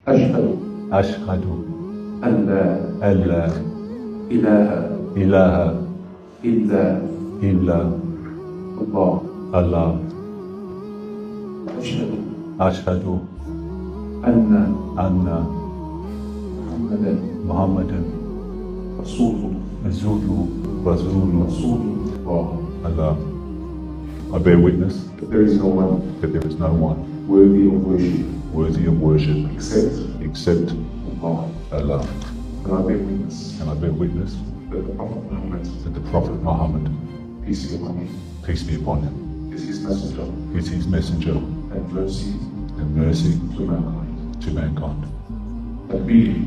أشهد أشهد أن لا أن لا إله إله إلا إلا الله الله أشهد أشهد أن أن محمدا محمدا رسول رسول رسول الله. Allah. I bear witness That there is no one that there is no one worthy of worship worthy of worship except except Allah. Allah. And I bear witness And I bear witness that the Prophet Muhammad, that the Prophet Muhammad, peace be upon him, peace be upon him, is his messenger is his messenger and mercy and mercy to mankind. to mankind. And be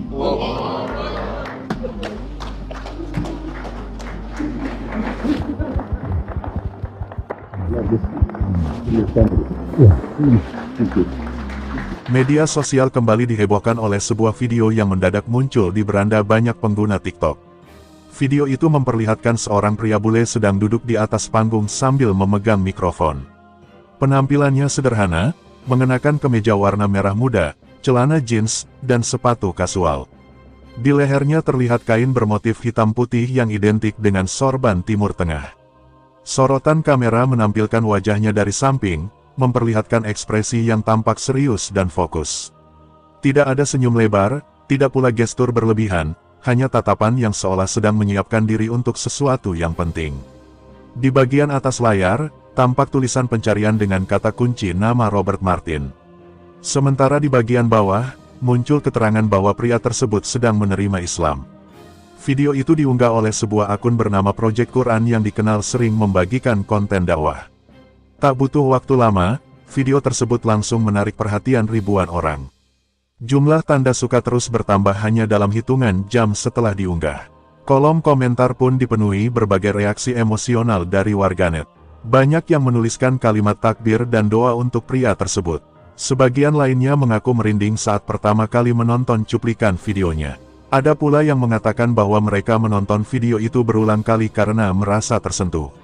Media sosial kembali dihebohkan oleh sebuah video yang mendadak muncul di beranda banyak pengguna TikTok. Video itu memperlihatkan seorang pria bule sedang duduk di atas panggung sambil memegang mikrofon. Penampilannya sederhana, mengenakan kemeja warna merah muda, celana jeans, dan sepatu kasual. Di lehernya terlihat kain bermotif hitam putih yang identik dengan sorban Timur Tengah. Sorotan kamera menampilkan wajahnya dari samping, memperlihatkan ekspresi yang tampak serius dan fokus. Tidak ada senyum lebar, tidak pula gestur berlebihan, hanya tatapan yang seolah sedang menyiapkan diri untuk sesuatu yang penting. Di bagian atas layar, tampak tulisan pencarian dengan kata kunci nama Robert Martin. Sementara di bagian bawah, muncul keterangan bahwa pria tersebut sedang menerima Islam. Video itu diunggah oleh sebuah akun bernama Project Quran yang dikenal sering membagikan konten dakwah. Tak butuh waktu lama, video tersebut langsung menarik perhatian ribuan orang. Jumlah tanda suka terus bertambah hanya dalam hitungan jam setelah diunggah. Kolom komentar pun dipenuhi berbagai reaksi emosional dari warganet. Banyak yang menuliskan kalimat takbir dan doa untuk pria tersebut. Sebagian lainnya mengaku merinding saat pertama kali menonton cuplikan videonya. Ada pula yang mengatakan bahwa mereka menonton video itu berulang kali karena merasa tersentuh.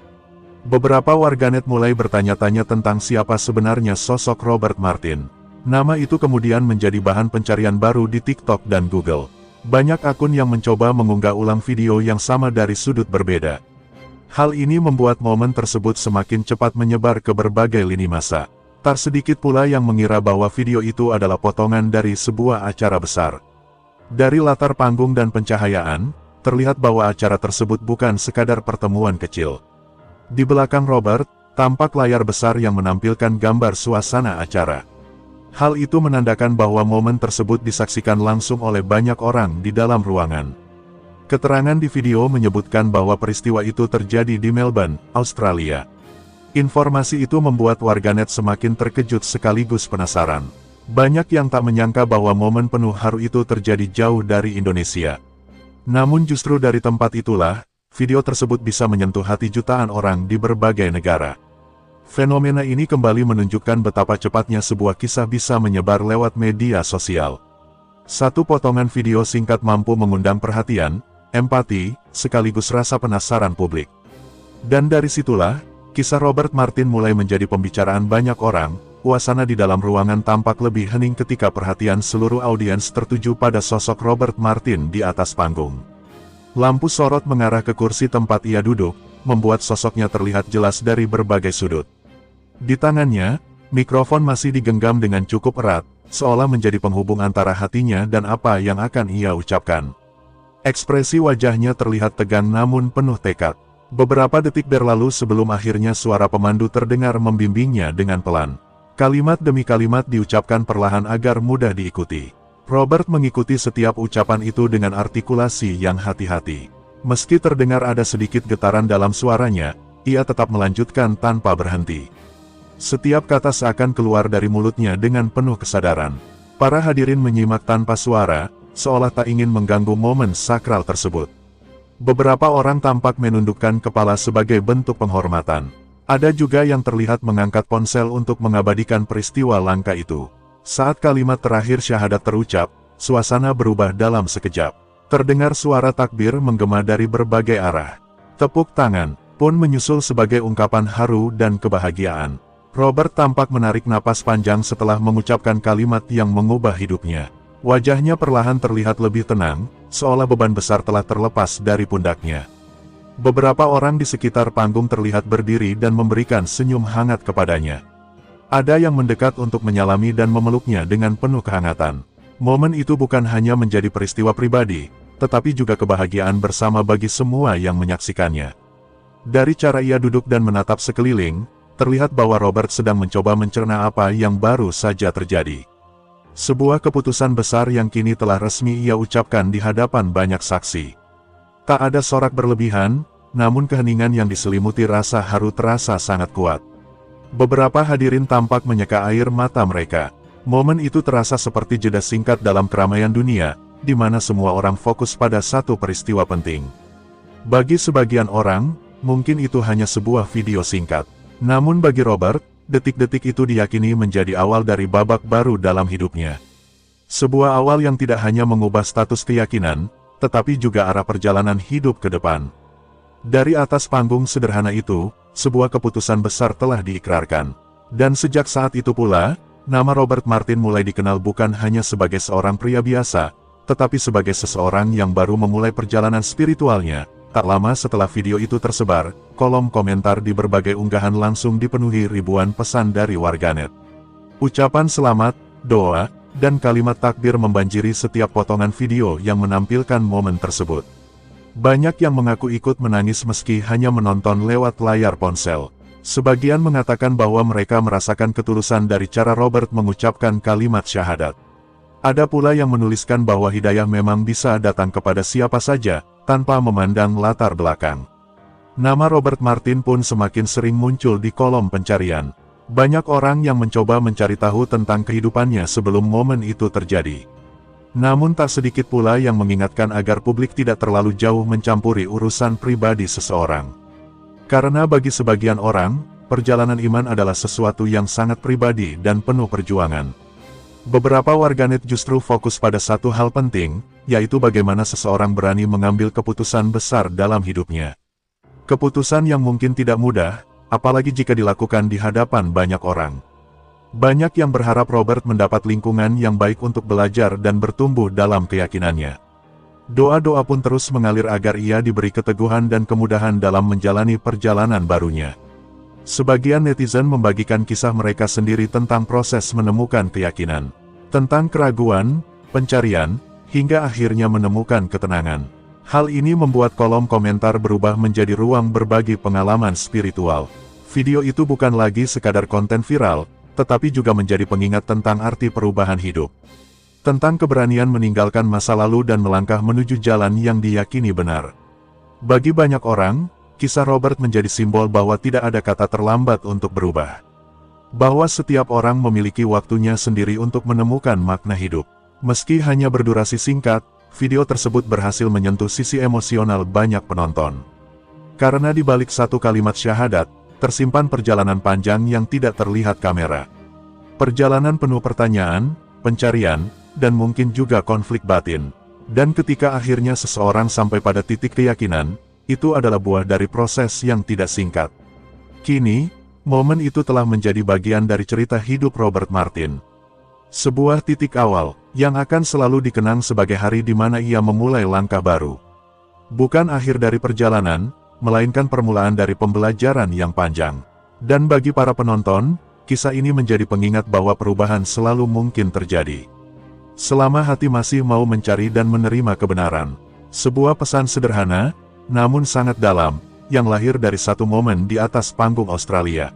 Beberapa warganet mulai bertanya-tanya tentang siapa sebenarnya sosok Robert Martin. Nama itu kemudian menjadi bahan pencarian baru di TikTok dan Google. Banyak akun yang mencoba mengunggah ulang video yang sama dari sudut berbeda. Hal ini membuat momen tersebut semakin cepat menyebar ke berbagai lini masa. Tak sedikit pula yang mengira bahwa video itu adalah potongan dari sebuah acara besar. Dari latar panggung dan pencahayaan, terlihat bahwa acara tersebut bukan sekadar pertemuan kecil. Di belakang Robert, tampak layar besar yang menampilkan gambar suasana acara. Hal itu menandakan bahwa momen tersebut disaksikan langsung oleh banyak orang di dalam ruangan. Keterangan di video menyebutkan bahwa peristiwa itu terjadi di Melbourne, Australia. Informasi itu membuat warganet semakin terkejut sekaligus penasaran. Banyak yang tak menyangka bahwa momen penuh haru itu terjadi jauh dari Indonesia. Namun justru dari tempat itulah, video tersebut bisa menyentuh hati jutaan orang di berbagai negara. Fenomena ini kembali menunjukkan betapa cepatnya sebuah kisah bisa menyebar lewat media sosial. Satu potongan video singkat mampu mengundang perhatian, empati, sekaligus rasa penasaran publik. Dan dari situlah, kisah Robert Martin mulai menjadi pembicaraan banyak orang. Suasana di dalam ruangan tampak lebih hening ketika perhatian seluruh audiens tertuju pada sosok Robert Martin di atas panggung. Lampu sorot mengarah ke kursi tempat ia duduk, membuat sosoknya terlihat jelas dari berbagai sudut. Di tangannya, mikrofon masih digenggam dengan cukup erat, seolah menjadi penghubung antara hatinya dan apa yang akan ia ucapkan. Ekspresi wajahnya terlihat tegang namun penuh tekad. Beberapa detik berlalu sebelum akhirnya suara pemandu terdengar membimbingnya dengan pelan. Kalimat demi kalimat diucapkan perlahan agar mudah diikuti. Robert mengikuti setiap ucapan itu dengan artikulasi yang hati-hati. Meski terdengar ada sedikit getaran dalam suaranya, ia tetap melanjutkan tanpa berhenti. Setiap kata seakan keluar dari mulutnya dengan penuh kesadaran. Para hadirin menyimak tanpa suara, seolah tak ingin mengganggu momen sakral tersebut. Beberapa orang tampak menundukkan kepala sebagai bentuk penghormatan. Ada juga yang terlihat mengangkat ponsel untuk mengabadikan peristiwa langka itu. Saat kalimat terakhir syahadat terucap, suasana berubah dalam sekejap. Terdengar suara takbir menggema dari berbagai arah. Tepuk tangan pun menyusul sebagai ungkapan haru dan kebahagiaan. Robert tampak menarik napas panjang setelah mengucapkan kalimat yang mengubah hidupnya. Wajahnya perlahan terlihat lebih tenang, seolah beban besar telah terlepas dari pundaknya. Beberapa orang di sekitar panggung terlihat berdiri dan memberikan senyum hangat kepadanya. Ada yang mendekat untuk menyalami dan memeluknya dengan penuh kehangatan. Momen itu bukan hanya menjadi peristiwa pribadi, tetapi juga kebahagiaan bersama bagi semua yang menyaksikannya. Dari cara ia duduk dan menatap sekeliling, terlihat bahwa Robert sedang mencoba mencerna apa yang baru saja terjadi. Sebuah keputusan besar yang kini telah resmi ia ucapkan di hadapan banyak saksi. Tak ada sorak berlebihan, namun keheningan yang diselimuti rasa haru terasa sangat kuat. Beberapa hadirin tampak menyeka air mata mereka. Momen itu terasa seperti jeda singkat dalam keramaian dunia, di mana semua orang fokus pada satu peristiwa penting. Bagi sebagian orang, mungkin itu hanya sebuah video singkat. Namun bagi Robert, detik-detik itu diyakini menjadi awal dari babak baru dalam hidupnya. Sebuah awal yang tidak hanya mengubah status keyakinan, tetapi juga arah perjalanan hidup ke depan. Dari atas panggung sederhana itu, sebuah keputusan besar telah diikrarkan. Dan sejak saat itu pula, nama Robert Martin mulai dikenal bukan hanya sebagai seorang pria biasa, tetapi sebagai seseorang yang baru memulai perjalanan spiritualnya. Tak lama setelah video itu tersebar, kolom komentar di berbagai unggahan langsung dipenuhi ribuan pesan dari warganet. Ucapan selamat, doa, dan kalimat takbir membanjiri setiap potongan video yang menampilkan momen tersebut. Banyak yang mengaku ikut menangis meski hanya menonton lewat layar ponsel. Sebagian mengatakan bahwa mereka merasakan ketulusan dari cara Robert mengucapkan kalimat syahadat. Ada pula yang menuliskan bahwa hidayah memang bisa datang kepada siapa saja, tanpa memandang latar belakang. Nama Robert Martin pun semakin sering muncul di kolom pencarian. Banyak orang yang mencoba mencari tahu tentang kehidupannya sebelum momen itu terjadi. Namun tak sedikit pula yang mengingatkan agar publik tidak terlalu jauh mencampuri urusan pribadi seseorang. Karena bagi sebagian orang, perjalanan iman adalah sesuatu yang sangat pribadi dan penuh perjuangan. Beberapa warganet justru fokus pada satu hal penting, yaitu bagaimana seseorang berani mengambil keputusan besar dalam hidupnya. Keputusan yang mungkin tidak mudah, apalagi jika dilakukan di hadapan banyak orang. Banyak yang berharap Robert mendapat lingkungan yang baik untuk belajar dan bertumbuh dalam keyakinannya. Doa-doa pun terus mengalir agar ia diberi keteguhan dan kemudahan dalam menjalani perjalanan barunya. Sebagian netizen membagikan kisah mereka sendiri tentang proses menemukan keyakinan, tentang keraguan, pencarian, hingga akhirnya menemukan ketenangan. Hal ini membuat kolom komentar berubah menjadi ruang berbagi pengalaman spiritual. Video itu bukan lagi sekadar konten viral, tetapi juga menjadi pengingat tentang arti perubahan hidup. Tentang keberanian meninggalkan masa lalu dan melangkah menuju jalan yang diyakini benar. Bagi banyak orang, kisah Robert menjadi simbol bahwa tidak ada kata terlambat untuk berubah. Bahwa setiap orang memiliki waktunya sendiri untuk menemukan makna hidup. Meski hanya berdurasi singkat, video tersebut berhasil menyentuh sisi emosional banyak penonton. Karena di balik satu kalimat syahadat, tersimpan perjalanan panjang yang tidak terlihat kamera. Perjalanan penuh pertanyaan, pencarian, dan mungkin juga konflik batin. Dan ketika akhirnya seseorang sampai pada titik keyakinan, itu adalah buah dari proses yang tidak singkat. Kini, momen itu telah menjadi bagian dari cerita hidup Robert Martin. Sebuah titik awal, yang akan selalu dikenang sebagai hari di mana ia memulai langkah baru. Bukan akhir dari perjalanan, melainkan permulaan dari pembelajaran yang panjang. Dan bagi para penonton, kisah ini menjadi pengingat bahwa perubahan selalu mungkin terjadi. Selama hati masih mau mencari dan menerima kebenaran. Sebuah pesan sederhana, namun sangat dalam, yang lahir dari satu momen di atas panggung Australia.